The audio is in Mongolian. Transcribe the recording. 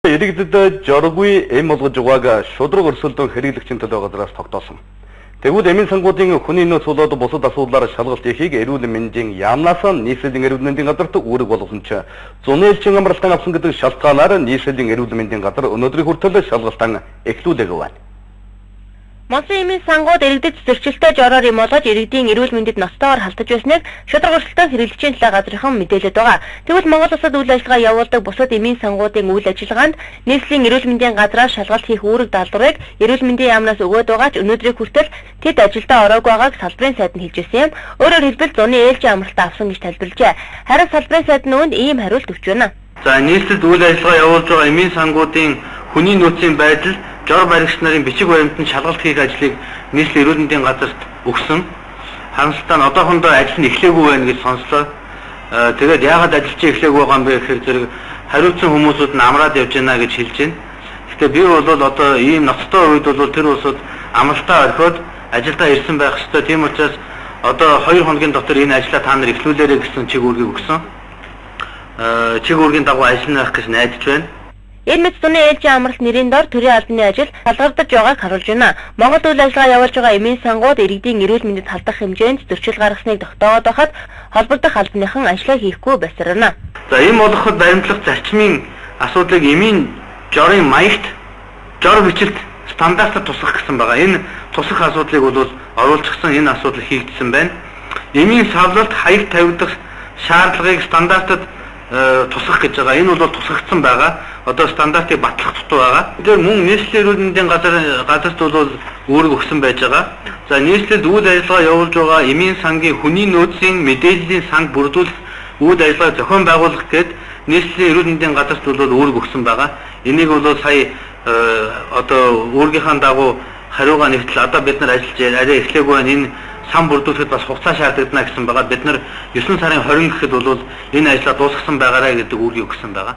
Иргэдэд жоргүй эм болгож байгааг шудраг өрсөлдөөн хэрэглэгчийн төлөө газраас тогтоосон. Тэгвэл эмийн сангуудын хүний нөөц болоод бусад асуудлаар шалгалт хийхийг эрүүл мэндийн яамнаас нийслэлийн эрүүл мэндийн газарт үүрэг болгон ч зуны элчин амралтан авсан гэдэг шалтгаанаар нийслэлийн эрүүл мэндийн газар өнөөдрийн хүртэл шалгалтан эхлүүлээг байна. Монсын эмийн сангууд иргэдэд зөрчилтэй жороор юм болгож иргэдийн эрүүл мэндэд ностойгоор халтаж байсныг шудраг өрсөлдөөн хэрэглэгчийн талаа газрынхан мэдээлээд байгаа. Тэгвэл Монгол улсад үйл ажиллагаа явуулдаг бусад эмийн сангуудын үйл ажиллагаанд нийслэлийн эрүүл мэндийн газраас шалгалт хийх үүрэг даалгаврыг эрүүл мэндийн яамнаас өгөөд байгаа ч өнөөдрийн хүртэл тэд ажилдаа ороогүй байгааг салбарын сайд нь хэлжсэн юм. Өөрөөр хэлбэл зуны ээлжийн амралтаа авсан гэж тайлбарлажээ. Харин салбарын сайдын үүнд ийм хариулт өгч байна. За нийслэлд үйл ажиллагаа явуулж байгаа эмийн сангуудын хүний нөөцийн байдал жор баригч нарын бичиг баримтанд шалгалт хийх ажлыг нийслэлийн эрүүл мэндийн газарт өгсөн. Харамсалтай нь одоохондоо ажил нь эхлээгүй байна гэж сонслоо. Тэгээд яагаад ажил чинь эхлээгүй байгаа юм бэ гэхээр зэрэг хариуцсан хүмүүсүүд нь амраад явж байна гэж хэлж байна. Гэхдээ би бол одоо ийм ноцтой үед бол тэр улсууд амралтаа орхиод ажилдаа ирсэн байх ёстой. Тийм учраас одоо 2 хоногийн дотор энэ ажлаа та нар эхлүүлээрэй гэсэн чиг үүргийг өгсөн. Чиг үүргийн дагуу ажиллах гэж найдаж байна. Энэ мэт зуны ээлжийн амралт нэрийн дор төрийн албаны ажил халдвардаж байгааг харуулж байна. Монгол үйл ажиллагаа явуулж байгаа эмийн сангууд иргэдийн эрүүл мэндэд халдах хэмжээнд зөрчил гаргасныг тогтоогоод байхад холбогдох албаныхан ажлаа хийхгүй байсарна. За ийм болгоход баримтлах зарчмын асуудлыг эмийн жорын маягт жор бичлэлт стандартад тусгах гэсэн байгаа. Энэ тусах асуудлыг бол оруулчихсан, энэ асуудал хийгдсэн байна. Эмийн савлалт хаяг тавигдах шаардлагыг стандартад тусах гэж байгаа. Энэ бол тусгагдсан байгаа. Одоо стандартыг батлах дутуу байгаа. Тэр мөн нийслэлийн эрүүл мэндийн газарт бол үүрэг өгсөн байж байгаа. За нийслэлд үйл ажиллагаа явуулж байгаа эмийн сангийн хүний нөөцийн мэдээллийн санг бүрдүүлэх үйл ажиллагаа зохион байгуулах гээд нийслэлийн эрүүл мэндийн газарт бол үүрэг өгсөн байгаа. Энийг бол сая одоо үүргийнхаа дагуу хариугаа нэгтэл одоо бид нар ажиллаж арай эхлээгүй байна. Энэ сан бүрдүүлэхэд бас хугацаа шаардлагадана гэсэн байгаа. Бид нар 9 сарын 20 гэхэд бол энэ ажлаа дуусгасан байгаарай гэдэг үүргийг өгсөн байгаа.